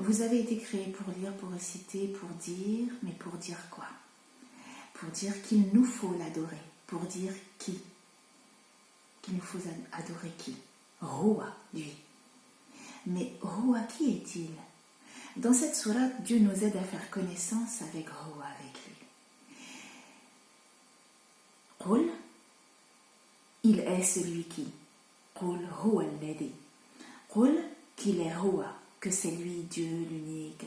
Vous avez été créés pour lire, pour réciter, pour dire, mais pour dire quoi? Pour dire qu'il nous faut l'adorer. Pour dire qui? Qu'il nous faut adorer qui? Roua, lui. Mais Roua, qui est-il? Dans cette sourate, Dieu nous aide à faire connaissance avec Roua, avec lui. Qul, il est celui qui. Qul huwa alladhi. Qul, qu'il est Roua, que c'est lui, Dieu, l'unique,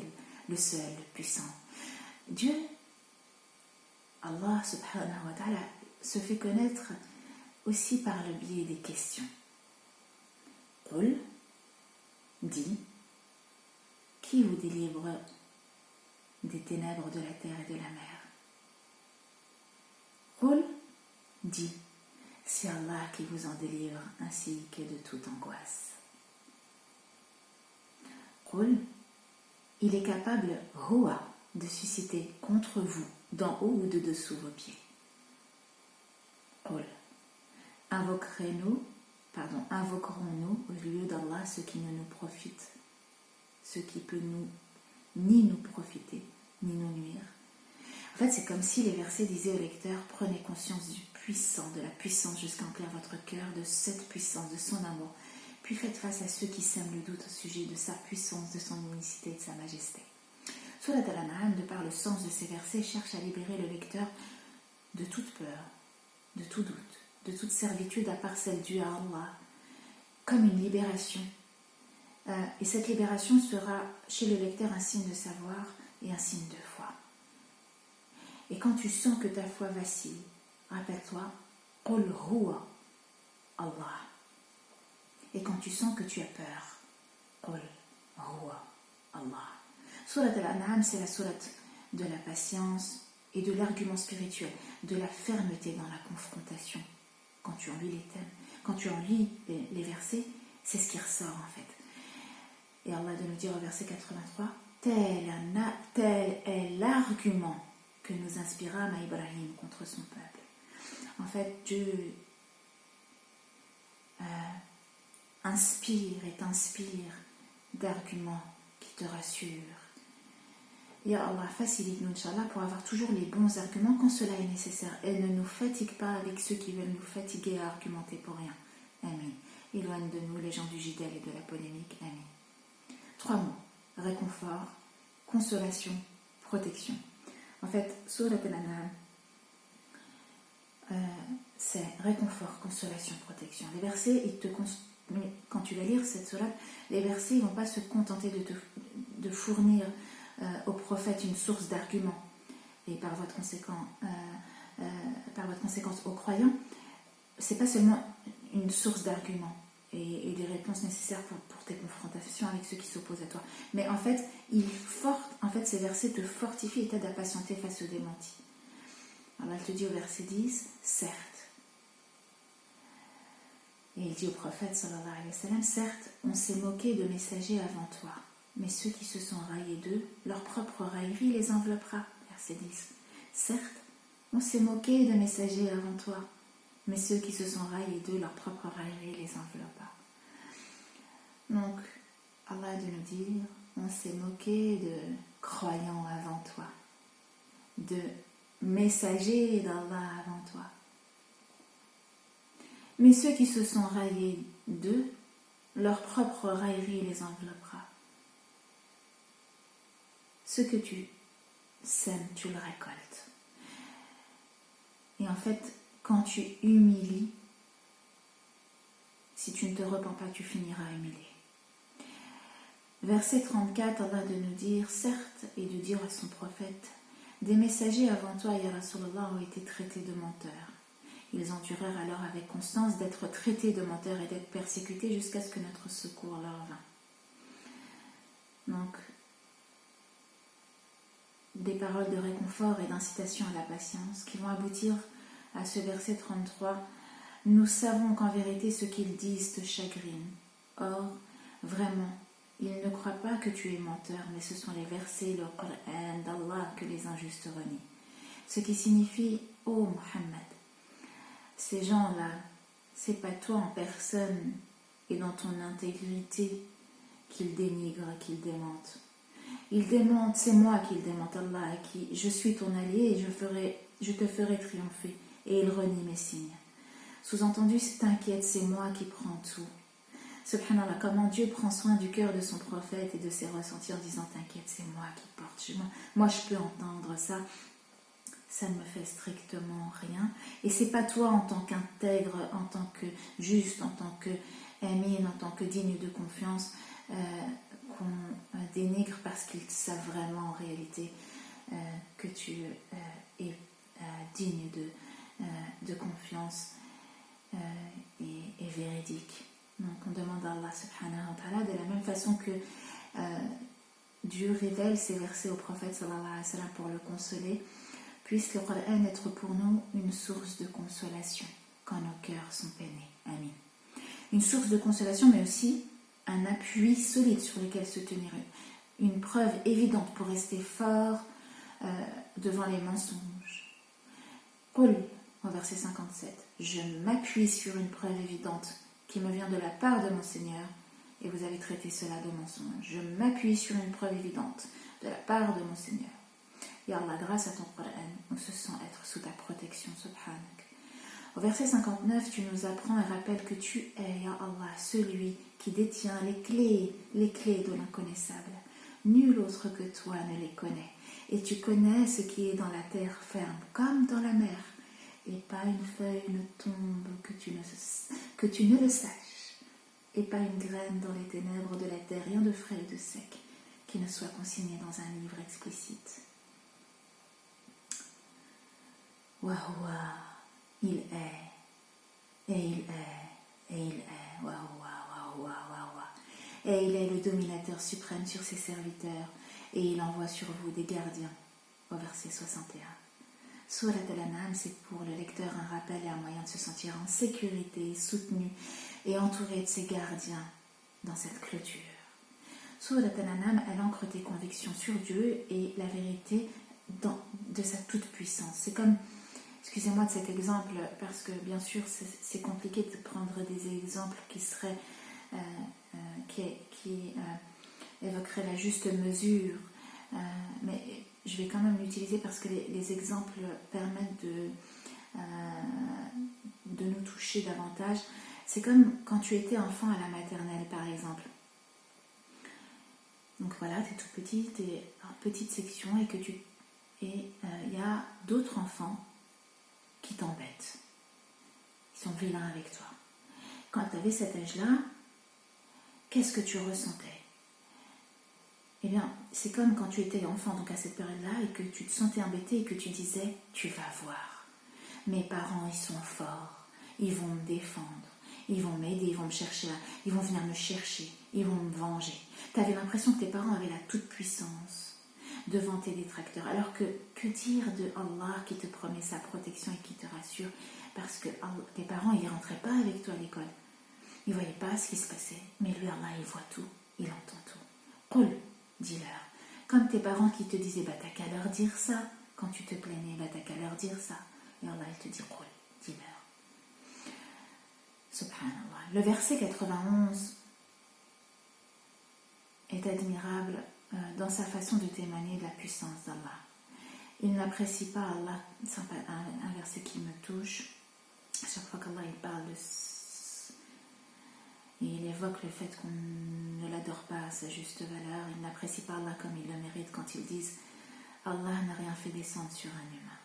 le seul, le puissant. Dieu, Allah subhanahu wa ta'ala, se fait connaître aussi par le biais des questions. Qul, dit, qui vous délivre des ténèbres de la terre et de la mer? Qul, dit, c'est Allah qui vous en délivre ainsi que de toute angoisse. Qul, il est capable, Huwa, de susciter contre vous, d'en haut ou de dessous vos pieds. Qul, invoquerons-nous au lieu d'Allah ce qui ne nous profite, ce qui peut ni nous profiter, ni nous nuire. En fait, c'est comme si les versets disaient au lecteur, prenez conscience du puissant, de la puissance jusqu'à emplir votre cœur, de cette puissance, de son amour. Puis faites face à ceux qui sèment le doute au sujet de sa puissance, de son unicité et de sa majesté. Surat Al-An'am, de par le sens de ces versets, cherche à libérer le lecteur de toute peur, de tout doute, de toute servitude à part celle due à Allah, comme une libération. Et cette libération sera chez le lecteur un signe de savoir et un signe de foi. Et quand tu sens que ta foi vacille, rappelle-toi, Qul huwa Allah. Et quand tu sens que tu as peur, Qul huwa Allah. Surat Al-An'am, c'est la sourate de la patience et de l'argument spirituel, de la fermeté dans la confrontation. Quand tu en lis les thèmes, quand tu en lis les versets, c'est ce qui ressort en fait. Et Allah de nous dire au verset 83, tel est l'argument que nous inspira Ibrahim contre son peuple. En fait, Dieu inspire et t'inspire d'arguments qui te rassurent. Et Allah, facilite-nous, Inch'Allah, pour avoir toujours les bons arguments quand cela est nécessaire. Et ne nous fatigue pas avec ceux qui veulent nous fatiguer à argumenter pour rien. Amin. Éloigne de nous les gens du jidal et de la polémique. Amin. 3 mots. Réconfort, consolation, protection. En fait, Surat Al-An'am, c'est réconfort, consolation, protection. Les versets, quand tu vas lire cette sourate, les versets ne vont pas se contenter de fournir au prophète une source d'arguments et par voie de conséquence aux croyants. C'est pas seulement une source d'arguments et des réponses nécessaires pour tes confrontations avec ceux qui s'opposent à toi. Mais en fait, ces versets te fortifient et t'aident à patienter face aux démentis. Alors elle te dit au verset 10, certes. Et il dit au prophète, sallallahu alayhi wa sallam, certes, on s'est moqué de messagers avant toi, mais ceux qui se sont raillés d'eux, leur propre raillerie les enveloppera. Verset 10. Certes, on s'est moqué de messagers avant toi, mais ceux qui se sont raillés d'eux, leur propre raillerie les enveloppa. Donc, Allah de nous dire, on s'est moqué de croyants avant toi, de messagers d'Allah avant toi. Mais ceux qui se sont raillés d'eux, leur propre raillerie les enveloppera. Ce que tu sèmes, tu le récoltes. Et en fait, quand tu humilies, si tu ne te repens pas, tu finiras humilié. Verset 34, Allah de nous dire, certes, et de dire à son prophète, des messagers avant toi, ya Rasulallah, ont été traités de menteurs. Ils endurèrent alors avec constance d'être traités de menteurs et d'être persécutés jusqu'à ce que notre secours leur vînt. Donc, des paroles de réconfort et d'incitation à la patience qui vont aboutir à ce verset 33. Nous savons qu'en vérité ce qu'ils disent te chagrine. Or, vraiment, ils ne croient pas que tu es menteur, mais ce sont les versets, le Coran d'Allah que les injustes renient. Ce qui signifie, ô Muhammad, ces gens-là, c'est pas toi en personne et dans ton intégrité qu'ils dénigrent, qu'ils démentent. Il démente, c'est moi qui le démente, Allah, et qui je suis ton allié et je te ferai triompher. Et il renie mes signes. Sous-entendu, t'inquiète, c'est moi qui prends tout. Subhanallah, comment Dieu prend soin du cœur de son prophète et de ses ressentis en disant t'inquiète, c'est moi qui porte. Moi, je peux entendre ça. Ça ne me fait strictement rien. Et c'est pas toi en tant qu'intègre, en tant que juste, en tant que amine, en tant que digne de confiance qu'on dénigre parce qu'ils savent vraiment en réalité que tu es digne de confiance et véridique. Donc on demande à Allah subhanahu wa ta'ala de la même façon que Dieu révèle ces versets au prophète sallallahu alayhi wa sallam pour le consoler, puisse le Coran être pour nous une source de consolation quand nos cœurs sont peinés. Amin. Une source de consolation, mais aussi un appui solide sur lequel se tenir, une preuve évidente pour rester fort devant les mensonges. Qul, au verset 57, je m'appuie sur une preuve évidente qui me vient de la part de mon Seigneur, et vous avez traité cela de mensonge. Je m'appuie sur une preuve évidente de la part de mon Seigneur. Ya Allah, grâce à ton Coran, on se sent être sous ta protection, subhanak. Au verset 59, tu nous apprends et rappelles que tu es, Ya Allah, celui qui détient les clés de l'inconnaissable. Nul autre que toi ne les connaît. Et tu connais ce qui est dans la terre ferme, comme dans la mer. Et pas une feuille ne tombe que tu ne le saches. Et pas une graine dans les ténèbres de la terre, rien de frais et de sec, qui ne soit consigné dans un livre explicite. Waouh, il est, et il est, et il est, waouh, waouh, waouh, waouh. Et il est le dominateur suprême sur ses serviteurs, et il envoie sur vous des gardiens, au verset 61. Surat Al-An'am, c'est pour le lecteur un rappel et un moyen de se sentir en sécurité, soutenu et entouré de ses gardiens dans cette clôture. Surat Al-An'am, elle ancre tes convictions sur Dieu et la vérité de sa toute-puissance. C'est comme, excusez-moi de cet exemple, parce que bien sûr c'est compliqué de prendre des exemples qui seraient, qui évoqueraient la juste mesure, mais je vais quand même l'utiliser parce que les exemples permettent de nous toucher davantage. C'est comme quand tu étais enfant à la maternelle, par exemple. Donc voilà, tu es tout petit, tu es en petite section et y a d'autres enfants qui t'embêtent. Ils sont vilains avec toi. Quand tu avais cet âge-là, qu'est-ce que tu ressentais ? Eh bien, c'est comme quand tu étais enfant, donc à cette période-là, et que tu te sentais embêté et que tu disais « tu vas voir, mes parents, ils sont forts, ils vont me défendre, ils vont m'aider, ils vont me chercher, ils vont venir me chercher, ils vont me venger. » Tu avais l'impression que tes parents avaient la toute-puissance devant tes détracteurs. Alors que dire de Allah qui te promet sa protection et qui te rassure, parce que tes parents, ils ne rentraient pas avec toi à l'école. Ils ne voyaient pas ce qui se passait, mais lui, Allah, il voit tout, il entend tout. Qul, dis-leur. Comme tes parents qui te disaient, t'as qu'à leur dire ça. Quand tu te plaignais, t'as qu'à leur dire ça. Et Allah, il te dit, qul, dis-leur. Subhanallah. Le verset 91 est admirable dans sa façon de témoigner de la puissance d'Allah. Il n'apprécie pas Allah, c'est un verset qui me touche. À chaque fois qu'Allah il parle et il évoque le fait qu'on ne l'adore pas à sa juste valeur, il n'apprécie pas Allah comme il le mérite quand ils disent Allah n'a rien fait descendre sur un humain.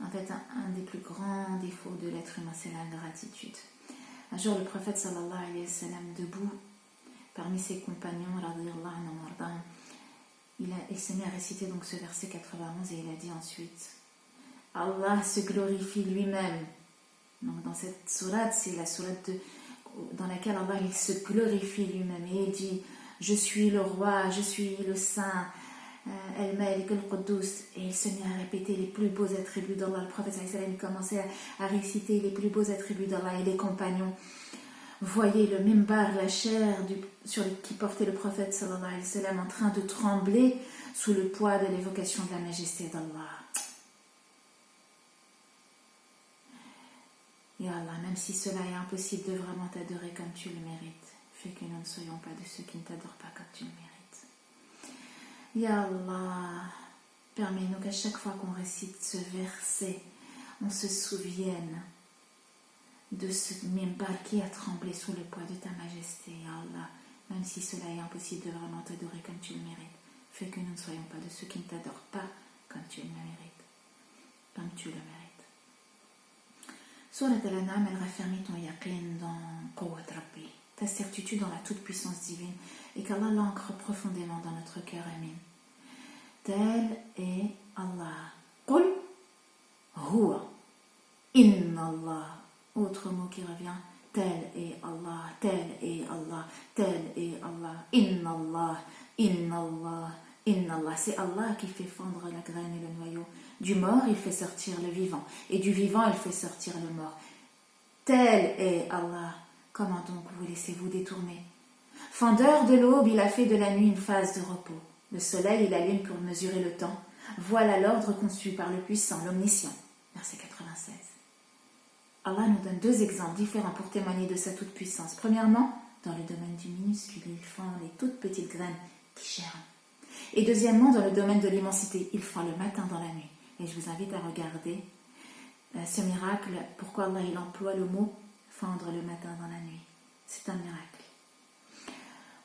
En fait, un des plus grands défauts de l'être humain, c'est l'ingratitude. Un jour, le prophète sallallahu alayhi wa sallam, debout, parmi ses compagnons, il s'est mis à réciter donc ce verset 91 et il a dit ensuite Allah se glorifie lui-même. Donc dans cette sourate, c'est la sourate dans laquelle Allah il se glorifie lui-même et il dit je suis le roi, je suis le saint, El-Malik, El-Quddus, et il se mit à répéter les plus beaux attributs d'Allah. Le prophète sallallahu commençait à réciter les plus beaux attributs d'Allah et les compagnons voyaient le mimbar, la chair qui portait le prophète sallallahu alayhi wa sallam en train de trembler sous le poids de l'évocation de la majesté d'Allah. Ya Allah, même si cela est impossible de vraiment t'adorer comme tu le mérites, fais que nous ne soyons pas de ceux qui ne t'adorent pas comme tu le mérites. Ya Allah, permets-nous qu'à chaque fois qu'on récite ce verset, on se souvienne de ce mimbar qui a tremblé sous le poids de ta majesté, Ya Allah. Même si cela est impossible de vraiment t'adorer comme tu le mérites, fais que nous ne soyons pas de ceux qui ne t'adorent pas comme tu le mérites. Comme tu le mérites. Surat Al-An'am, elle raffermit ton yaqin dans Quwwat Rabbi, ta certitude dans la toute-puissance divine, et qu'Allah l'ancre profondément dans notre cœur, amin. Tel est Allah. Qul huwa inna Allah. Autre mot qui revient. Tel est Allah, tel est Allah, tel est Allah. Inna Allah, inna Allah, inna Allah. C'est Allah qui fait fondre la graine et le noyau. Du mort, il fait sortir le vivant. Et du vivant, il fait sortir le mort. Tel est Allah. Comment donc vous laissez-vous détourner? Fendeur de l'aube, il a fait de la nuit une phase de repos. Le soleil et la lune pour mesurer le temps. Voilà l'ordre conçu par le puissant, l'omniscient. Verset 96. Allah nous donne deux exemples différents pour témoigner de sa toute-puissance. Premièrement, dans le domaine du minuscule, il fend les toutes petites graines qui germent. Et deuxièmement, dans le domaine de l'immensité, il fend le matin dans la nuit. Et je vous invite à regarder ce miracle, pourquoi Allah il emploie le mot fendre le matin dans la nuit. C'est un miracle.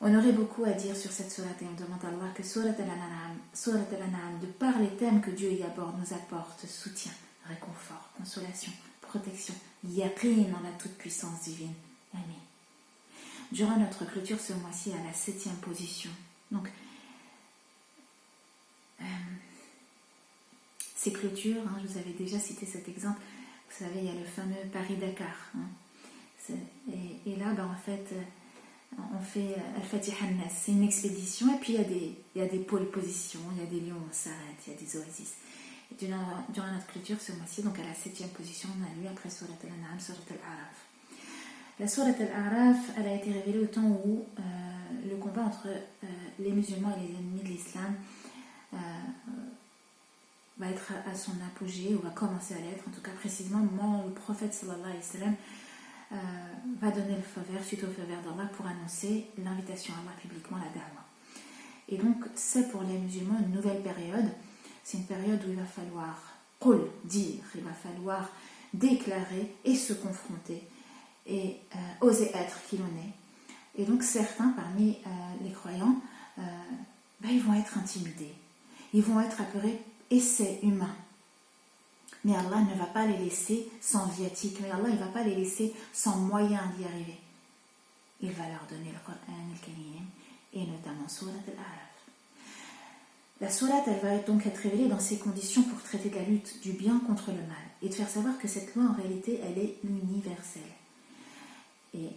On aurait beaucoup à dire sur cette sourate et on demande à Allah que Surat Al-An'am, de par les thèmes que Dieu y aborde, nous apporte soutien, réconfort, consolation, protection, yaqin en la toute-puissance divine. Amin. Durant notre clôture ce mois-ci à la 7e position. Donc, ces clôtures, je vous avais déjà cité cet exemple. Vous savez, il y a le fameux Paris-Dakar. Et là, en fait, on fait Al-Fatiha an-Nas. C'est une expédition et puis il y a des pôles positions, il y a des lieux où on s'arrête, il y a des oasis. Et durant notre clôture ce mois-ci, donc à la 7e position, on a lu après Surat Al-An'am, Surat Al-A'raf. La Surat Al-A'raf, elle a été révélée au temps où le combat entre les musulmans et les ennemis de l'islam va être à son apogée, ou va commencer à l'être, en tout cas précisément au moment où le prophète sallallahu alayhi wa sallam va donner le feu vert, suite au feu vert d'Allah, pour annoncer l'invitation à Allah publiquement, la da'wa. Et donc c'est pour les musulmans une nouvelle période. C'est une période où il va falloir dire, il va falloir déclarer et se confronter et oser être qui l'on est. Et donc certains parmi les croyants, ils vont être intimidés, ils vont être apeurés, et c'est humain. Mais Allah ne va pas les laisser sans viatique, mais Allah ne va pas les laisser sans moyen d'y arriver. Il va leur donner le Coran al-Karim et notamment Surat Al-A'raf. La sourate, elle va donc être révélée dans ces conditions pour traiter de la lutte du bien contre le mal et de faire savoir que cette loi, en réalité, elle est universelle. Et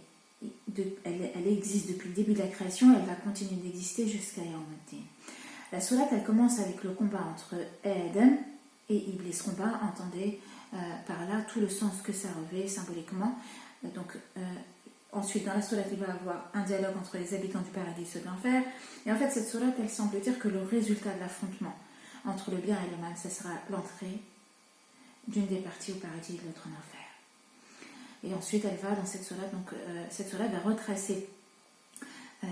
elle existe depuis le début de la création et elle va continuer d'exister jusqu'à Yawm al-Din. La sourate, elle commence avec le combat entre Adam et Iblis. Combat, entendez par là tout le sens que ça revêt symboliquement. Donc, ensuite, dans la sourate, il va y avoir un dialogue entre les habitants du paradis et ceux de l'enfer. Et en fait, cette sourate, elle semble dire que le résultat de l'affrontement entre le bien et le mal, ce sera l'entrée d'une des parties au paradis et de l'autre en enfer. Et ensuite, elle va, dans cette sourate, cette sourate va retracer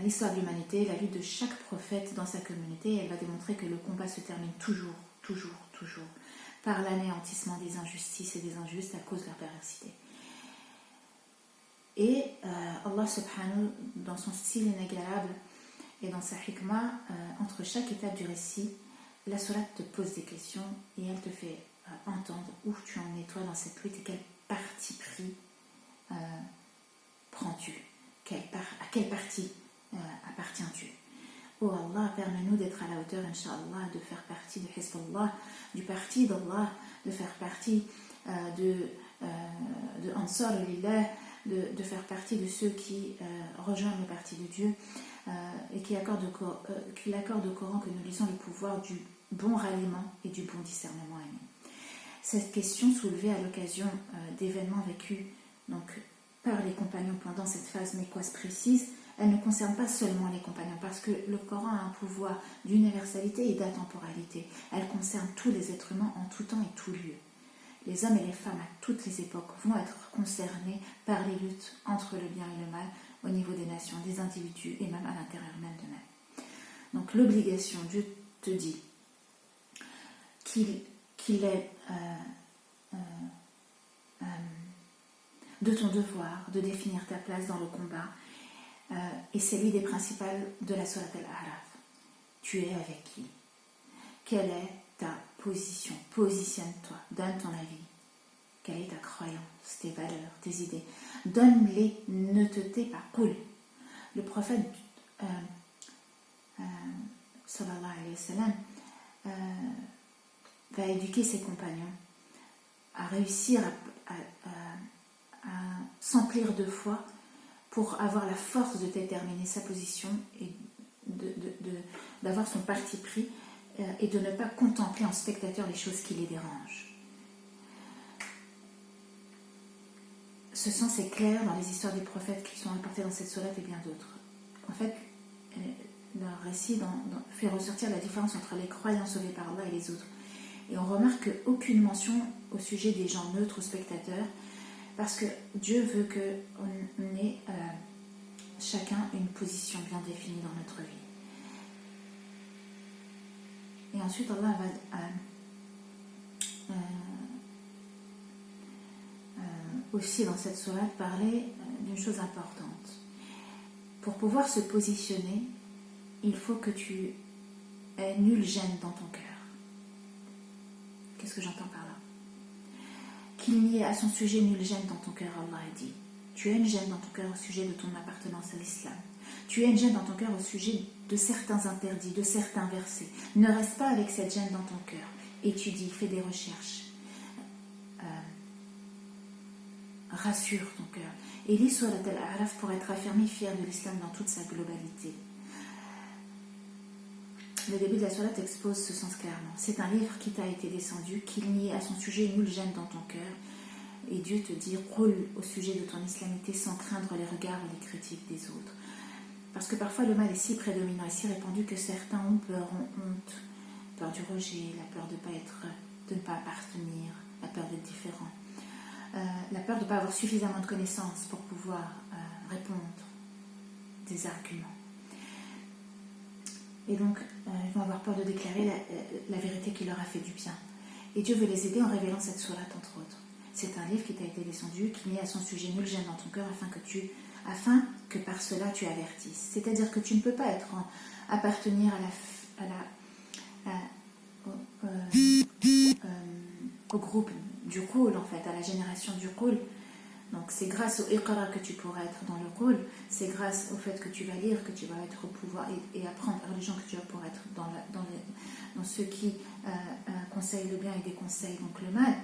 l'histoire de l'humanité, la lutte de chaque prophète dans sa communauté, et elle va démontrer que le combat se termine toujours par l'anéantissement des injustices et des injustes à cause de leur perversité. Et Allah subhanahu, dans son style inégalable et dans sa hikmah, entre chaque étape du récit, la sourate te pose des questions et elle te fait entendre où tu en es toi dans cette lutte et quel parti pris prends-tu, à quelle partie appartiens-tu. Oh Allah, permets-nous d'être à la hauteur, Inch'Allah, de faire partie de Hizballah, du parti d'Allah, de faire partie de Ansar Lillah, de faire partie de ceux qui rejoignent le parti de Dieu et qui accordent au Coran que nous lisons le pouvoir du bon ralliement et du bon discernement. Amen. Cette question soulevée à l'occasion d'événements vécus par les compagnons pendant cette phase mécoise précise, elle ne concerne pas seulement les compagnons, parce que le Coran a un pouvoir d'universalité et d'atemporalité. Elle concerne tous les êtres humains en tout temps et tout lieu. Les hommes et les femmes à toutes les époques vont être concernés par les luttes entre le bien et le mal au niveau des nations, des individus et même à l'intérieur même d'eux-mêmes. Donc l'obligation, Dieu te te dit qu'il est de ton devoir de définir ta place dans le combat, et c'est l'idée principale de la Sourate Al-A'raf. Tu es avec qui? Quelle est ta position? Positionne-toi, donne ton avis. Quelle est ta croyance, tes valeurs, tes idées? Donne-les, ne te tais pas. Cool. Le prophète sallallahu alayhi wa sallam va éduquer ses compagnons à réussir à s'emplir de foi pour avoir la force de déterminer sa position et d'avoir son parti pris et de ne pas contempler en spectateur les choses qui les dérangent. Ce sont ces clairs dans les histoires des prophètes qui sont rapportées dans cette sourate et bien d'autres. En fait, leur récit fait ressortir la différence entre les croyants sauvés par Allah et les autres. Et on remarque aucune mention au sujet des gens neutres ou spectateurs, parce que Dieu veut qu'on ait chacun une position bien définie dans notre vie. Et ensuite, Allah va aussi dans cette sourate parler d'une chose importante. Pour pouvoir se positionner, il faut que tu aies nulle gêne dans ton cœur. Qu'est-ce que j'entends par là? Qu'il n'y ait à son sujet nulle gêne dans ton cœur, Allah a dit. Tu as une gêne dans ton cœur au sujet de ton appartenance à l'islam. Tu as une gêne dans ton cœur au sujet de certains interdits, de certains versets. Ne reste pas avec cette gêne dans ton cœur. Étudie, fais des recherches. Rassure ton cœur. Et lis Surat Al-A'raf pour être affermi, fier de l'islam dans toute sa globalité. Le début de la sourate expose ce sens clairement. C'est un livre qui t'a été descendu, qu'il n'y ait à son sujet nulle gêne dans ton cœur. Et Dieu te dit, roule au sujet de ton islamité sans craindre les regards et les critiques des autres. Parce que parfois le mal est si prédominant et si répandu que certains ont peur, ont honte. Peur du rejet, la peur de ne pas appartenir, la peur d'être différent. La peur de ne pas avoir suffisamment de connaissances pour pouvoir répondre des arguments. Et donc, ils vont avoir peur de déclarer la vérité qui leur a fait du bien. Et Dieu veut les aider en révélant cette sourate, entre autres. C'est un livre qui t'a été descendu, qui met à son sujet nulle gêne dans ton cœur, afin que par cela tu avertisses. C'est-à-dire que tu ne peux pas appartenir au groupe du Qul, en fait, à la génération du Qul. Donc c'est grâce au Iqra que tu pourras être dans le Qul, c'est grâce au fait que tu vas lire, que tu vas être au pouvoir et apprendre la religion, que tu vas pouvoir être dans ceux qui conseillent le bien et déconseillent donc le mal.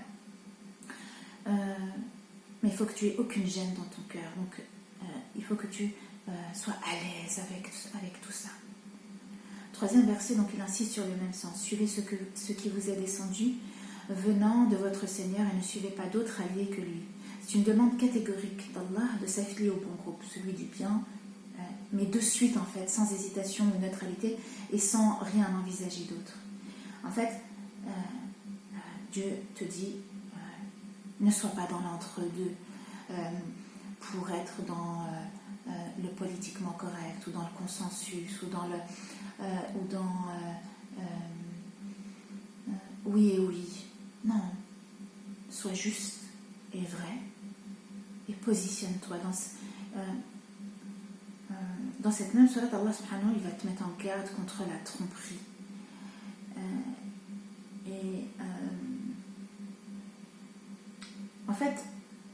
Mais il faut que tu aies aucune gêne dans ton cœur. Donc il faut que tu sois à l'aise avec tout ça. Troisième verset, donc il insiste sur le même sens. Suivez ce qui vous est descendu venant de votre Seigneur et ne suivez pas d'autres alliés que lui. C'est une demande catégorique d'Allah de s'affilier au bon groupe, celui du bien, mais de suite en fait, sans hésitation ou neutralité et sans rien envisager d'autre. En fait, Dieu te dit, ne sois pas dans l'entre-deux pour être dans le politiquement correct ou dans le consensus ou dans oui et oui. Non, sois juste et vrai et positionne-toi dans cette même sourate. Allah subhanahu wa ta'ala, il va te mettre en garde contre la tromperie en fait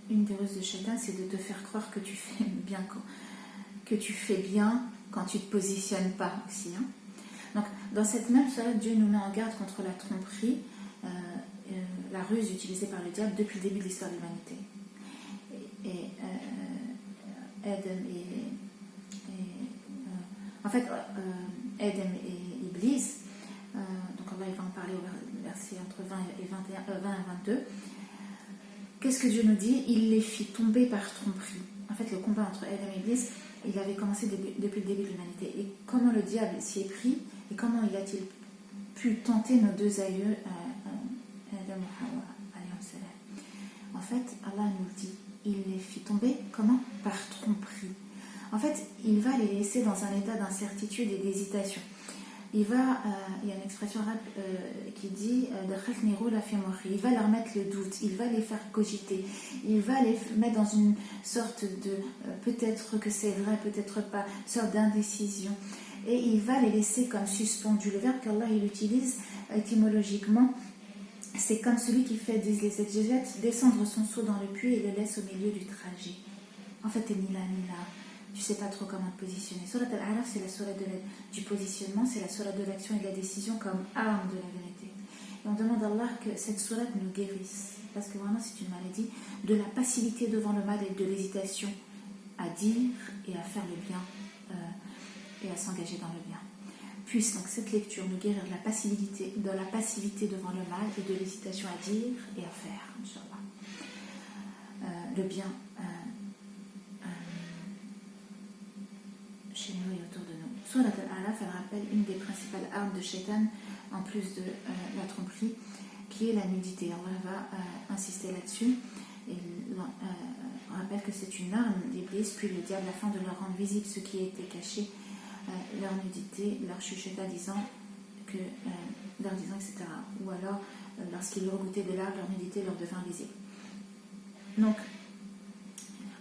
une des ruses de Shaitan, c'est de te faire croire que tu fais bien quand tu te positionnes pas aussi, hein. Donc dans cette même sourate, Dieu nous met en garde contre la tromperie, la ruse utilisée par le diable depuis le début de l'histoire de l'humanité. Adam et Iblis, donc Allah il va en parler au verset entre 20 et 22. Qu'est-ce que Dieu nous dit? Il les fit tomber par tromperie. En fait, le combat entre Adam et Iblis, il avait commencé depuis le début de l'humanité. Et comment le diable s'y est pris et comment il a-t-il pu tenter nos deux aïeux, Adam et Hawa, alayhi salam. En fait, Allah nous le dit, il les fit tomber, comment? Par tromperie. En fait, il va les laisser dans un état d'incertitude et d'hésitation. il y a une expression arabe qui dit il va leur mettre le doute, il va les faire cogiter, il va les mettre dans une sorte de peut-être que c'est vrai, peut-être pas, une sorte d'indécision, et il va les laisser comme suspendus. Le verbe qu'Allah il utilise étymologiquement, c'est comme celui qui fait, disent les exégètes, descendre son seau dans le puits et le laisse au milieu du trajet. En fait, t'es ni là ni là. Tu ne sais pas trop comment te positionner. Surat Al-A'raf, c'est la surat du positionnement, c'est la surat de l'action et de la décision comme arme de la vérité. Et on demande à Allah que cette surat nous guérisse. Parce que vraiment, c'est une maladie de la passivité devant le mal et de l'hésitation à dire et à faire le bien et à s'engager dans le bien. Puisse donc cette lecture nous guérir de la passivité devant le mal et de l'hésitation à dire et à faire, Inch'Allah. Le bien chez nous et autour de nous. Surat Al-A'raf, elle rappelle une des principales armes de Shaitan, en plus de la tromperie, qui est la nudité. Allah va insister là-dessus. Et on rappelle que c'est une arme d'Iblis, puis le diable, afin de leur rendre visible ce qui était caché, leur nudité, leur chuchota disant, etc. Ou alors, lorsqu'ils eurent goûté de l'arbre, leur nudité leur devint visible. Donc,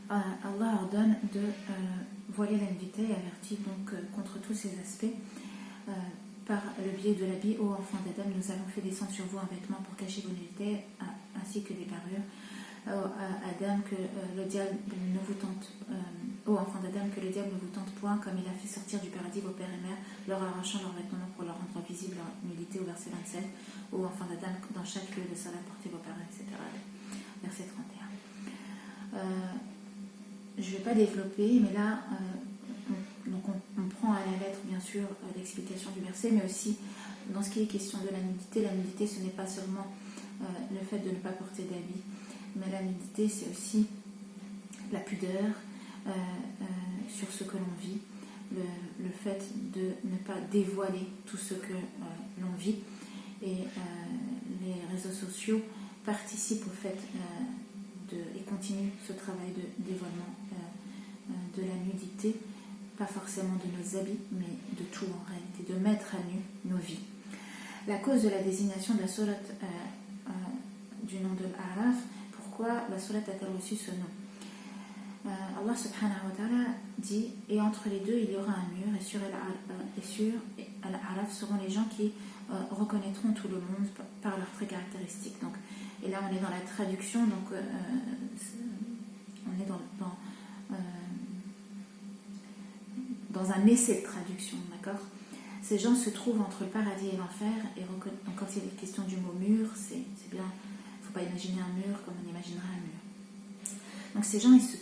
Allah ordonne de voiler la nudité et avertit donc contre tous ces aspects. Par le biais de l'habit, ô enfants d'Adam, nous avons fait descendre sur vous un vêtement pour cacher vos nudités, ainsi que des parures. Adam, que le diable ne vous tente, ô enfants d'Adam, que le diable ne vous tente point, comme il a fait sortir du paradis vos pères et mères, leur arrachant leurs vêtements pour leur rendre visible leur nudité, au verset 27. Ô enfants d'Adam, dans chaque lieu de salat, portez vos parures, etc. Verset 31. Je ne vais pas développer, mais là, on prend à la lettre, bien sûr, l'explication du verset, mais aussi, dans ce qui est question de la nudité, ce n'est pas seulement le fait de ne pas porter d'habit, mais la nudité, c'est aussi la pudeur sur ce que l'on vit, le fait de ne pas dévoiler tout ce que l'on vit. Et les réseaux sociaux participent au fait et continuent ce travail de dévoilement de la nudité, pas forcément de nos habits, mais de tout en réalité, de mettre à nu nos vies. La cause de la désignation de la sourate du nom de l'Araf, pourquoi la sourate a-t-elle reçu ce nom? Allah subhanahu wa ta'ala dit, et entre les deux il y aura un mur, et sur Al-Araf seront les gens qui reconnaîtront tout le monde par leurs traits caractéristiques. Donc, et là on est dans la traduction, donc on est dans un essai de traduction, d'accord? Ces gens se trouvent entre le paradis et l'enfer, et donc quand il est question du mot mur, c'est bien, il ne faut pas imaginer un mur comme on imaginerait un mur. Donc ces gens, ils se